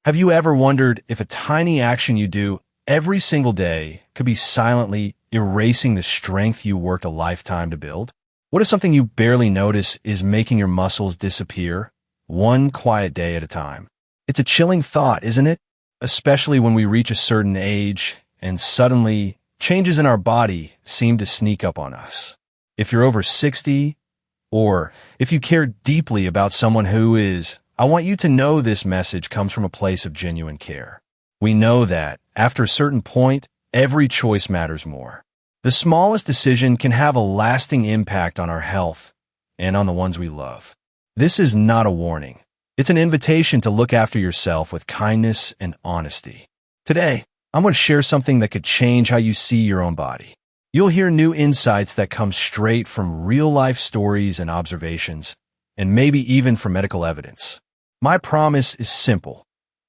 Have you ever wondered if a tiny action you do every single day could be silently erasing the strength you worked a lifetime to build? What if something you barely notice is making your muscles disappear, one quiet day at a time? It's a chilling thought, isn't it? Especially when we reach a certain age and suddenly changes in our body seem to sneak up on us. If you're over 60, or if you care deeply about someone who is, I want you to know this message comes from a place of genuine care. We know that, after a certain point, every choice matters more. The smallest decision can have a lasting impact on our health and on the ones we love. This is not a warning. It's an invitation to look after yourself with kindness and honesty. Today, I'm going to share something that could change how you see your own body. You'll hear new insights that come straight from real-life stories and observations, and maybe even from medical evidence. My promise is simple.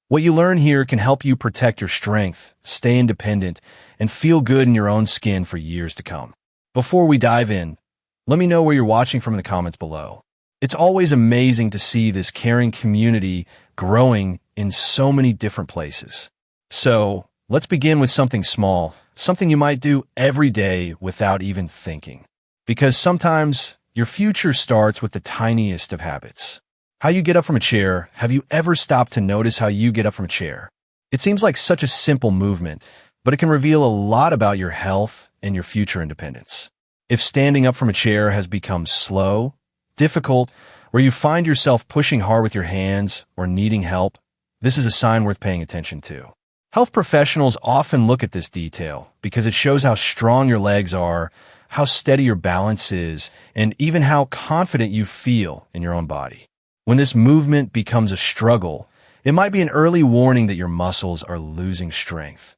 What you learn here can help you protect your strength, stay independent, and feel good in your own skin for years to come. Before we dive in, let me know where you're watching from in the comments below. It's always amazing to see this caring community growing in so many different places. So, let's begin with something small, something you might do every day without even thinking. Because sometimes your future starts with the tiniest of habits. How you get up from a chair. Have you ever stopped to notice how you get up from a chair? It seems like such a simple movement, but it can reveal a lot about your health and your future independence. If standing up from a chair has become slow, difficult, or you find yourself pushing hard with your hands or needing help, this is a sign worth paying attention to. Health professionals often look at this detail because it shows how strong your legs are, how steady your balance is, and even how confident you feel in your own body. When this movement becomes a struggle, it might be an early warning that your muscles are losing strength,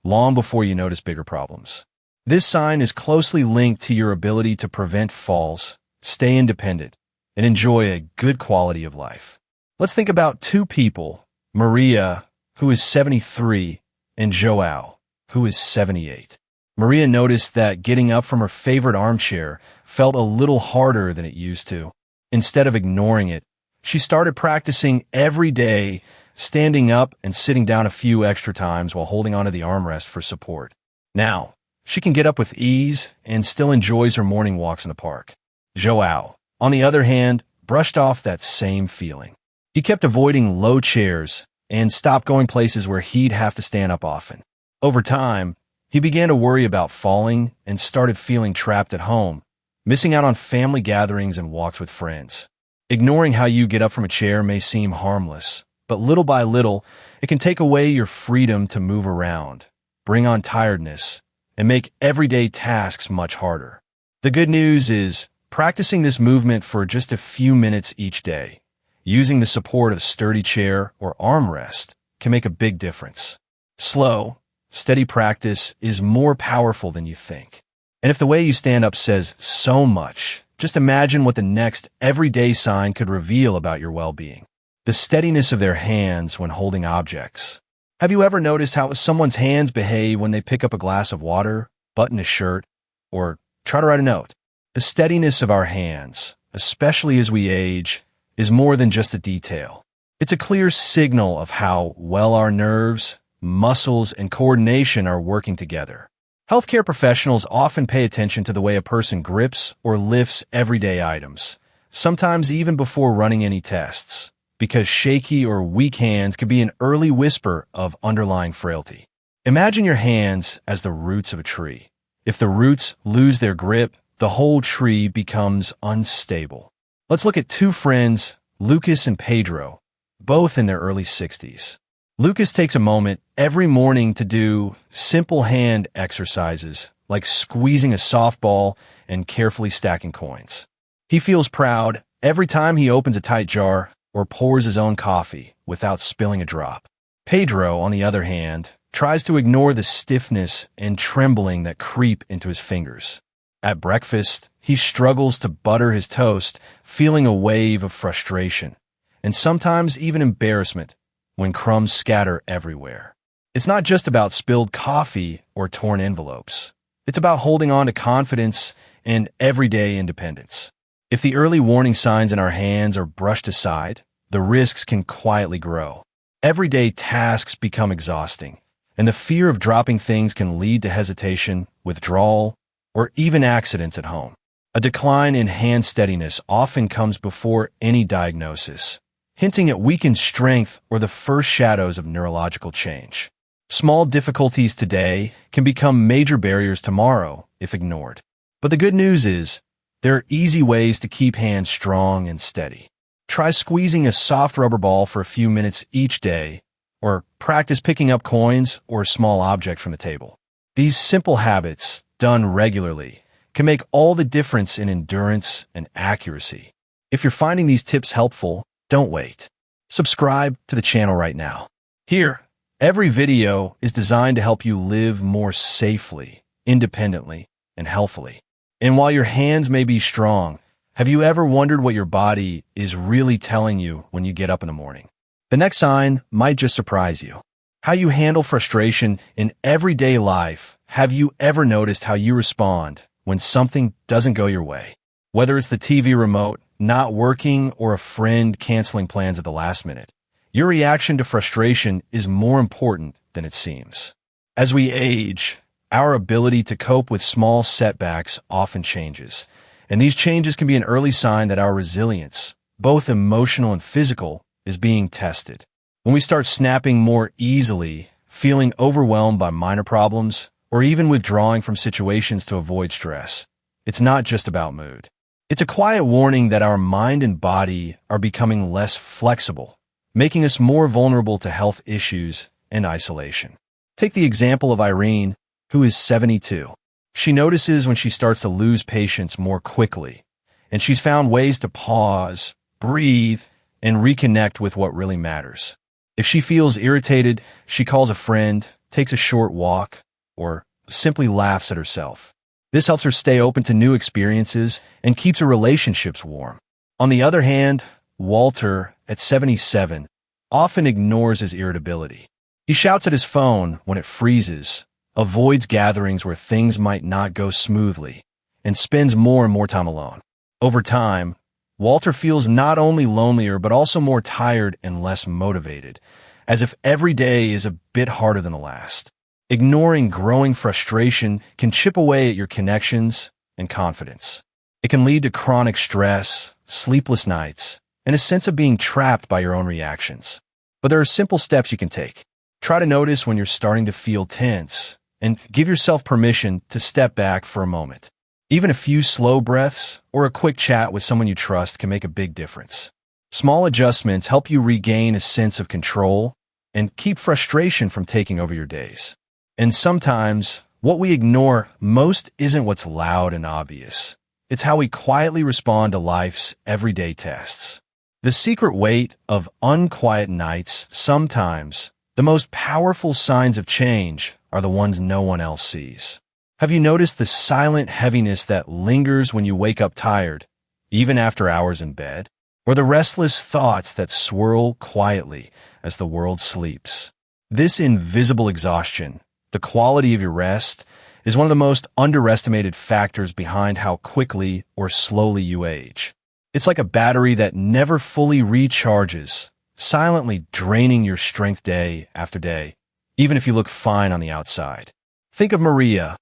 long before you notice bigger problems. This sign is closely linked to your ability to prevent falls, stay independent, and enjoy a good quality of life. Let's think about two people, Maria, who is 73, and Joao, who is 78. Maria noticed that getting up from her favorite armchair felt a little harder than it used to. Instead of ignoring it, she started practicing every day, standing up and sitting down a few extra times while holding onto the armrest for support. Now, she can get up with ease and still enjoys her morning walks in the park. Joao, on the other hand, brushed off that same feeling. He kept avoiding low chairs and stopped going places where he'd have to stand up often. Over time, he began to worry about falling and started feeling trapped at home, missing out on family gatherings and walks with friends. Ignoring how you get up from a chair may seem harmless, but little by little, it can take away your freedom to move around, bring on tiredness, and make everyday tasks much harder. The good news is, practicing this movement for just a few minutes each day, using the support of a sturdy chair or armrest, can make a big difference. Slow, steady practice is more powerful than you think. And if the way you stand up says so much, just imagine what the next everyday sign could reveal about your well-being. The steadiness of their hands when holding objects. Have you ever noticed how someone's hands behave when they pick up a glass of water, button a shirt, or try to write a note? The steadiness of our hands, especially as we age, is more than just a detail. It's a clear signal of how well our nerves, muscles, and coordination are working together. Healthcare professionals often pay attention to the way a person grips or lifts everyday items, sometimes even before running any tests, because shaky or weak hands could be an early whisper of underlying frailty. Imagine your hands as the roots of a tree. If the roots lose their grip, the whole tree becomes unstable. Let's look at two friends, Lucas and Pedro, both in their early 60s. Lucas takes a moment every morning to do simple hand exercises, like squeezing a softball and carefully stacking coins. He feels proud every time he opens a tight jar or pours his own coffee without spilling a drop. Pedro, on the other hand, tries to ignore the stiffness and trembling that creep into his fingers. At breakfast, he struggles to butter his toast, feeling a wave of frustration, and sometimes even embarrassment when crumbs scatter everywhere. It's not just about spilled coffee or torn envelopes. It's about holding on to confidence and everyday independence. If the early warning signs in our hands are brushed aside, the risks can quietly grow. Everyday tasks become exhausting, and the fear of dropping things can lead to hesitation, withdrawal, or even accidents at home. A decline in hand steadiness often comes before any diagnosis, hinting at weakened strength or the first shadows of neurological change. Small difficulties today can become major barriers tomorrow if ignored. But the good news is, there are easy ways to keep hands strong and steady. Try squeezing a soft rubber ball for a few minutes each day, or practice picking up coins or a small object from the table. These simple habits, done regularly, can make all the difference in endurance and accuracy. If you're finding these tips helpful, don't wait. Subscribe to the channel right now. Here, every video is designed to help you live more safely, independently, and healthily. And while your hands may be strong, have you ever wondered what your body is really telling you when you get up in the morning? The next sign might just surprise you. How you handle frustration in everyday life. Have you ever noticed how you respond when something doesn't go your way? Whether it's the TV remote not working or a friend canceling plans at the last minute, your reaction to frustration is more important than it seems. As we age, our ability to cope with small setbacks often changes, and these changes can be an early sign that our resilience, both emotional and physical, is being tested. When we start snapping more easily, feeling overwhelmed by minor problems, or even withdrawing from situations to avoid stress, it's not just about mood. It's a quiet warning that our mind and body are becoming less flexible, making us more vulnerable to health issues and isolation. Take the example of Irene, who is 72. She notices when she starts to lose patience more quickly, and she's found ways to pause, breathe, and reconnect with what really matters. If she feels irritated, she calls a friend, takes a short walk, or simply laughs at herself. This helps her stay open to new experiences and keeps her relationships warm. On the other hand, Walter, at 77, often ignores his irritability. He shouts at his phone when it freezes, avoids gatherings where things might not go smoothly, and spends more and more time alone. Over time, Walter feels not only lonelier but also more tired and less motivated, as if every day is a bit harder than the last. Ignoring growing frustration can chip away at your connections and confidence. It can lead to chronic stress, sleepless nights, and a sense of being trapped by your own reactions. But there are simple steps you can take. Try to notice when you're starting to feel tense, and give yourself permission to step back for a moment. Even a few slow breaths or a quick chat with someone you trust can make a big difference. Small adjustments help you regain a sense of control and keep frustration from taking over your days. And sometimes, what we ignore most isn't what's loud and obvious. It's how we quietly respond to life's everyday tests. The secret weight of unquiet nights. Sometimes, the most powerful signs of change are the ones no one else sees. Have you noticed the silent heaviness that lingers when you wake up tired, even after hours in bed? Or the restless thoughts that swirl quietly as the world sleeps? This invisible exhaustion, the quality of your rest, is one of the most underestimated factors behind how quickly or slowly you age. It's like a battery that never fully recharges, silently draining your strength day after day, even if you look fine on the outside. Think of Maria,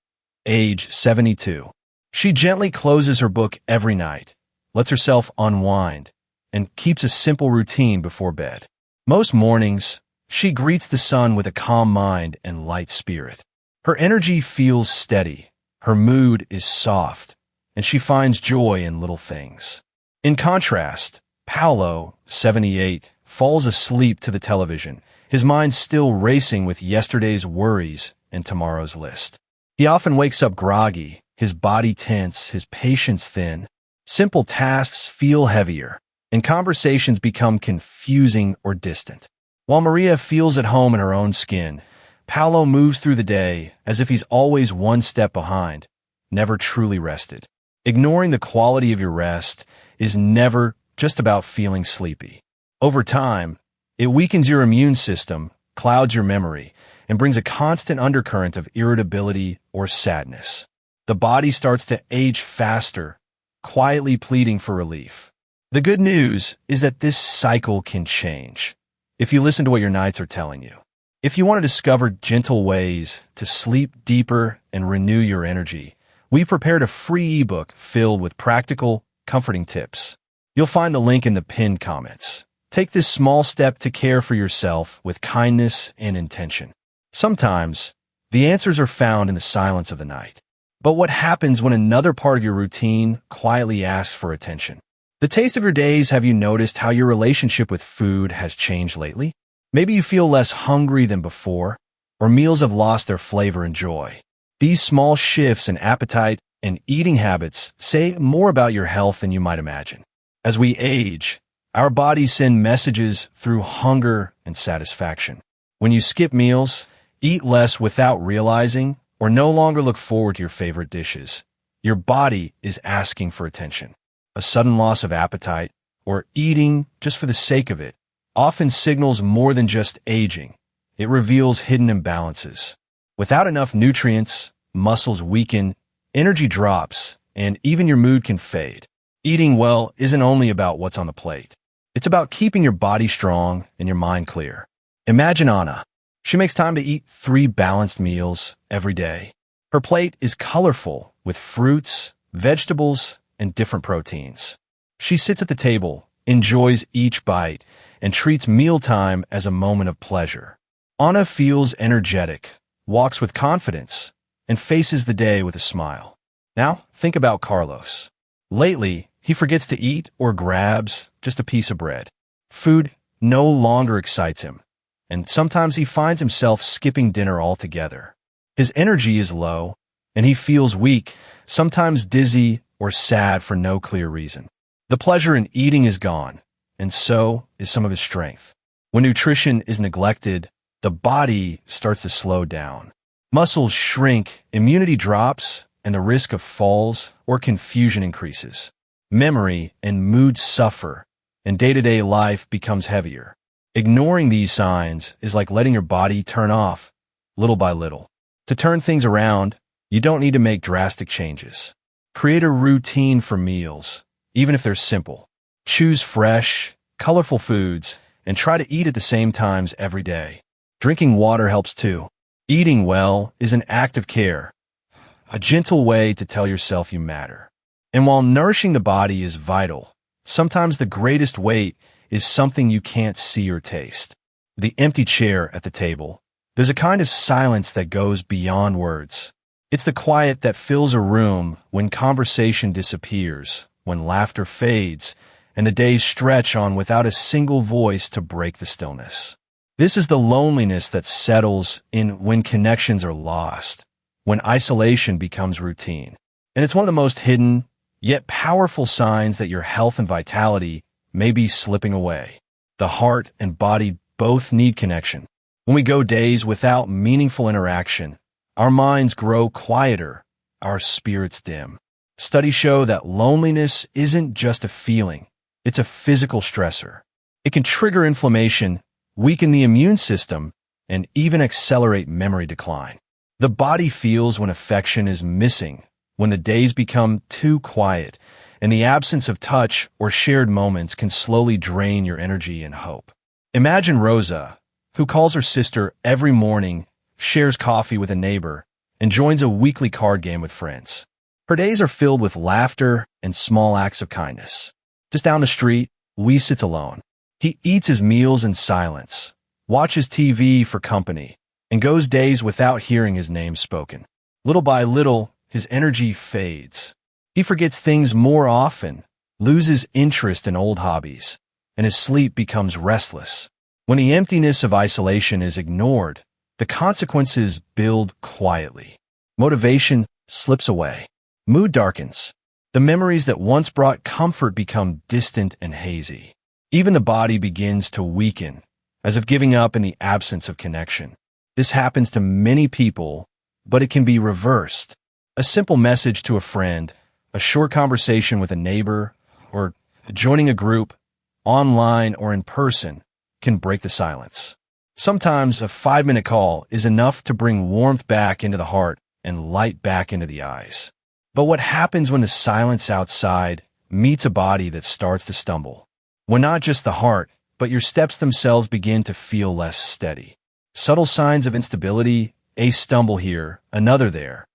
age 72. She gently closes her book every night, lets herself unwind, and keeps a simple routine before bed. Most mornings, she greets the sun with a calm mind and light spirit. Her energy feels steady, her mood is soft, and she finds joy in little things. In contrast, Paolo, 78, falls asleep to the television, his mind still racing with yesterday's worries and tomorrow's list. He often wakes up groggy, his body tense, his patience thin. Simple tasks feel heavier, and conversations become confusing or distant. While Maria feels at home in her own skin, Paolo moves through the day as if he's always one step behind, never truly rested. Ignoring the quality of your rest is never just about feeling sleepy. Over time, it weakens your immune system, clouds your memory, and brings a constant undercurrent of irritability or sadness. The body starts to age faster, quietly pleading for relief. The good news is that this cycle can change. if you listen to what your nights are telling you. If you want to discover gentle ways to sleep deeper and renew your energy, we've prepared a free ebook filled with practical, comforting tips. You'll find the link in the pinned comments. Take this small step to care for yourself with kindness and intention. Sometimes, the answers are found in the silence of the night. But what happens when another part of your routine quietly asks for attention? The taste of your days, have you noticed how your relationship with food has changed lately? Maybe you feel less hungry than before, or meals have lost their flavor and joy. These small shifts in appetite and eating habits say more about your health than you might imagine. As we age, our bodies send messages through hunger and satisfaction. When you skip meals, eat less without realizing, or no longer look forward to your favorite dishes, your body is asking for attention. A sudden loss of appetite, or eating just for the sake of it, often signals more than just aging. It reveals hidden imbalances. Without enough nutrients, muscles weaken, energy drops, and even your mood can fade. Eating well isn't only about what's on the plate. It's about keeping your body strong and your mind clear. Imagine Anna. She makes time to eat 3 balanced meals every day. Her plate is colorful with fruits, vegetables, and different proteins. She sits at the table, enjoys each bite, and treats mealtime as a moment of pleasure. Anna feels energetic, walks with confidence, and faces the day with a smile. Now, think about Carlos. Lately, he forgets to eat or grabs just a piece of bread. Food no longer excites him, and sometimes he finds himself skipping dinner altogether. His energy is low, and he feels weak, sometimes dizzy or sad for no clear reason. The pleasure in eating is gone, and so is some of his strength. When nutrition is neglected, the body starts to slow down. Muscles shrink, immunity drops, and the risk of falls or confusion increases. Memory and mood suffer, and day-to-day life becomes heavier. Ignoring these signs is like letting your body turn off, little by little. To turn things around, you don't need to make drastic changes. Create a routine for meals, even if they're simple. Choose fresh, colorful foods, and try to eat at the same times every day. Drinking water helps too. Eating well is an act of care, a gentle way to tell yourself you matter. And while nourishing the body is vital, sometimes the greatest weight is something you can't see or taste. The empty chair at the table. There's a kind of silence that goes beyond words. It's the quiet that fills a room when conversation disappears, when laughter fades, and the days stretch on without a single voice to break the stillness. This is the loneliness that settles in when connections are lost, when isolation becomes routine. And it's one of the most hidden, yet powerful signs that your health and vitality may be slipping away. The heart and body both need connection. When we go days without meaningful interaction, our minds grow quieter, our spirits dim. Studies show that loneliness isn't just a feeling, it's a physical stressor. It can trigger inflammation, weaken the immune system, and even accelerate memory decline. The body feels when affection is missing, when the days become too quiet, and the absence of touch or shared moments can slowly drain your energy and hope. Imagine Rosa, who calls her sister every morning, shares coffee with a neighbor, and joins a weekly card game with friends. Her days are filled with laughter and small acts of kindness. Just down the street, Wee sits alone. He eats his meals in silence, watches TV for company, and goes days without hearing his name spoken. Little by little, his energy fades. He forgets things more often, loses interest in old hobbies, and his sleep becomes restless. When the emptiness of isolation is ignored, the consequences build quietly. Motivation slips away. Mood darkens. The memories that once brought comfort become distant and hazy. Even the body begins to weaken, as if giving up in the absence of connection. This happens to many people, but it can be reversed. A simple message to a friend, a short conversation with a neighbor, or joining a group, online or in person, can break the silence. Sometimes a 5-minute call is enough to bring warmth back into the heart and light back into the eyes. But what happens when the silence outside meets a body that starts to stumble? When not just the heart, but your steps themselves begin to feel less steady. Subtle signs of instability, a stumble here, another there.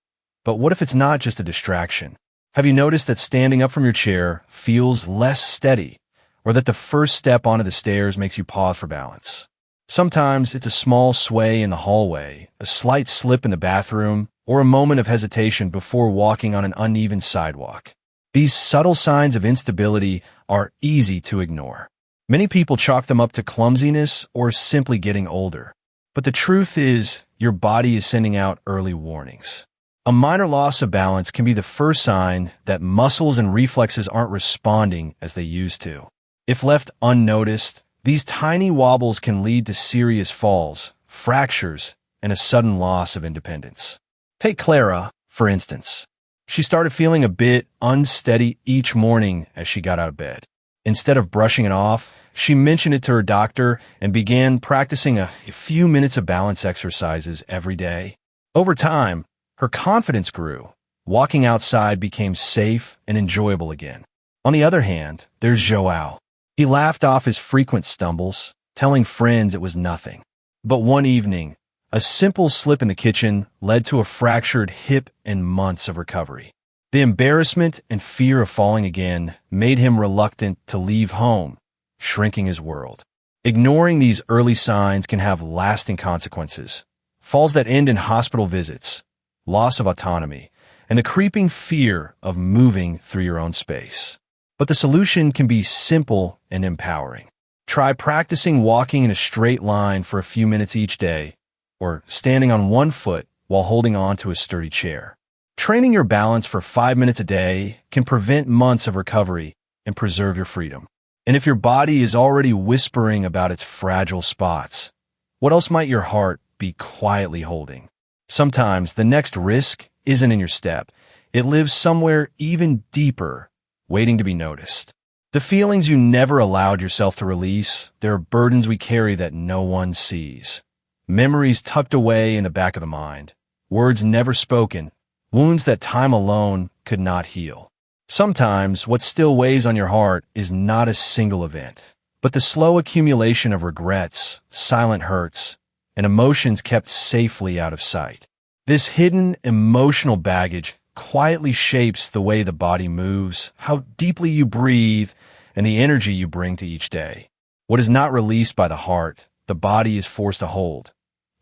But what if it's not just a distraction? Have you noticed that standing up from your chair feels less steady, or that the first step onto the stairs makes you pause for balance? Sometimes it's a small sway in the hallway, a slight slip in the bathroom, or a moment of hesitation before walking on an uneven sidewalk. These subtle signs of instability are easy to ignore. Many people chalk them up to clumsiness or simply getting older. But the truth is, your body is sending out early warnings. A minor loss of balance can be the first sign that muscles and reflexes aren't responding as they used to. If left unnoticed, these tiny wobbles can lead to serious falls, fractures, and a sudden loss of independence. Take Clara, for instance. She started feeling a bit unsteady each morning as she got out of bed. Instead of brushing it off, she mentioned it to her doctor and began practicing a few minutes of balance exercises every day. Over time, her confidence grew. Walking outside became safe and enjoyable again. On the other hand, there's Joao. He laughed off his frequent stumbles, telling friends it was nothing. But one evening, a simple slip in the kitchen led to a fractured hip and months of recovery. The embarrassment and fear of falling again made him reluctant to leave home, shrinking his world. Ignoring these early signs can have lasting consequences. Falls that end in hospital visits, loss of autonomy, and the creeping fear of moving through your own space. But the solution can be simple and empowering. Try practicing walking in a straight line for a few minutes each day, or standing on one foot while holding on to a sturdy chair. Training your balance for 5 minutes a day can prevent months of recovery and preserve your freedom. And if your body is already whispering about its fragile spots, what else might your heart be quietly holding? Sometimes the next risk isn't in your step. It lives somewhere even deeper, waiting to be noticed. The feelings you never allowed yourself to release, there are burdens we carry that no one sees. Memories tucked away in the back of the mind. Words never spoken. Wounds that time alone could not heal. Sometimes what still weighs on your heart is not a single event, but the slow accumulation of regrets, silent hurts, and emotions kept safely out of sight. This hidden emotional baggage quietly shapes the way the body moves, how deeply you breathe, and the energy you bring to each day. What is not released by the heart, the body is forced to hold.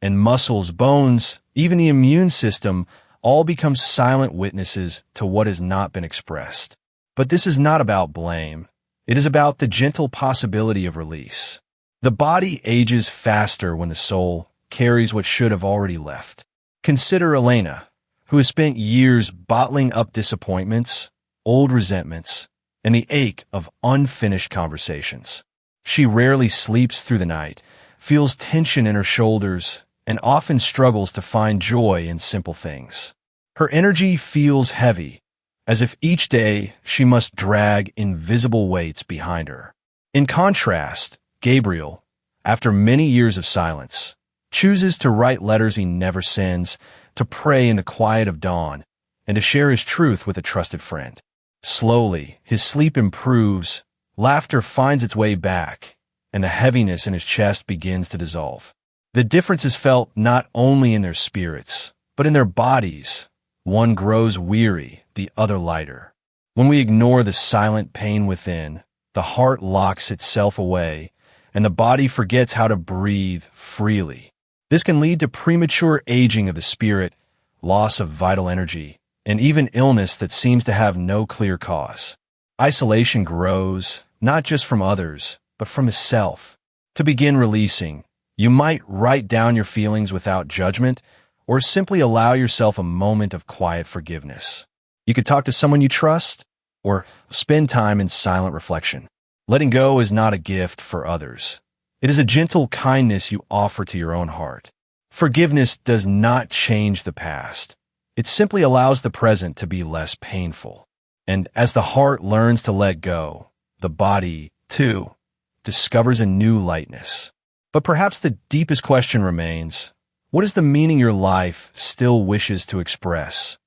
And muscles, bones, even the immune system all become silent witnesses to what has not been expressed. But this is not about blame. It is about the gentle possibility of release. The body ages faster when the soul carries what should have already left. Consider Elena, who has spent years bottling up disappointments, old resentments, and the ache of unfinished conversations. She rarely sleeps through the night, feels tension in her shoulders, and often struggles to find joy in simple things. Her energy feels heavy, as if each day she must drag invisible weights behind her. In contrast, Gabriel, after many years of silence, chooses to write letters he never sends, to pray in the quiet of dawn, and to share his truth with a trusted friend. Slowly, his sleep improves, laughter finds its way back, and the heaviness in his chest begins to dissolve. The difference is felt not only in their spirits, but in their bodies. One grows weary, the other lighter. When we ignore the silent pain within, the heart locks itself away, and the body forgets how to breathe freely. This can lead to premature aging of the spirit, loss of vital energy, and even illness that seems to have no clear cause. Isolation grows, not just from others, but from the self. To begin releasing, you might write down your feelings without judgment, or simply allow yourself a moment of quiet forgiveness. You could talk to someone you trust, or spend time in silent reflection. Letting go is not a gift for others. It is a gentle kindness you offer to your own heart. Forgiveness does not change the past. It simply allows the present to be less painful. And as the heart learns to let go, the body, too, discovers a new lightness. But perhaps the deepest question remains, what is the meaning your life still wishes to express,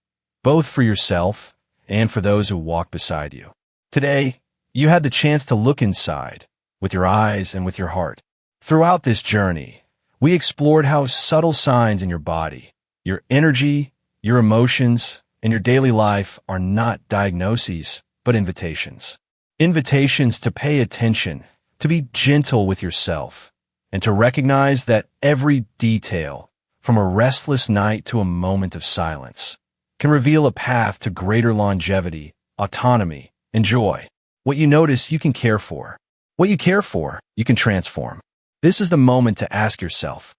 both for yourself and for those who walk beside you? Today, you had the chance to look inside, with your eyes, and with your heart. Throughout this journey, we explored how subtle signs in your body, your energy, your emotions, and your daily life are not diagnoses, but invitations. Invitations to pay attention, to be gentle with yourself, and to recognize that every detail, from a restless night to a moment of silence, can reveal a path to greater longevity, autonomy, and joy. What you notice, you can care for. What you care for, you can transform. This is the moment to ask yourself,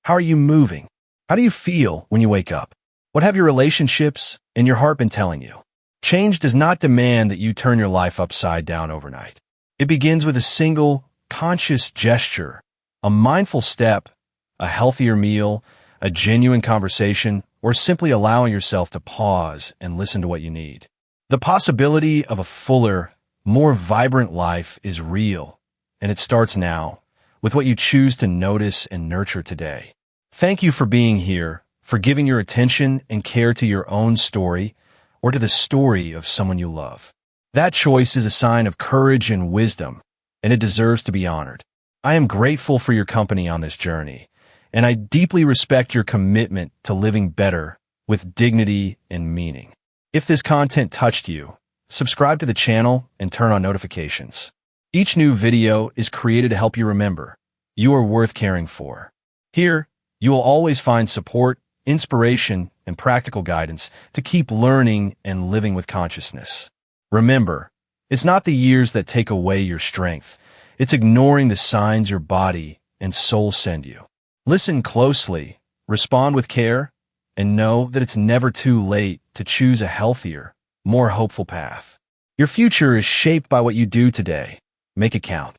how are you moving? How do you feel when you wake up? What have your relationships and your heart been telling you? Change does not demand that you turn your life upside down overnight. It begins with a single, conscious gesture, a mindful step, a healthier meal, a genuine conversation, or simply allowing yourself to pause and listen to what you need. The possibility of a fuller, more vibrant life is real, and it starts now, with what you choose to notice and nurture today. Thank you for being here, for giving your attention and care to your own story, or to the story of someone you love. That choice is a sign of courage and wisdom, and it deserves to be honored. I am grateful for your company on this journey, and I deeply respect your commitment to living better with dignity and meaning. If this content touched you, subscribe to the channel and turn on notifications. Each new video is created to help you remember you are worth caring for. Here, you will always find support, inspiration, and practical guidance to keep learning and living with consciousness. Remember, it's not the years that take away your strength. It's ignoring the signs your body and soul send you. Listen closely, respond with care, and know that it's never too late to choose a healthier, more hopeful path. Your future is shaped by what you do today. Make it count.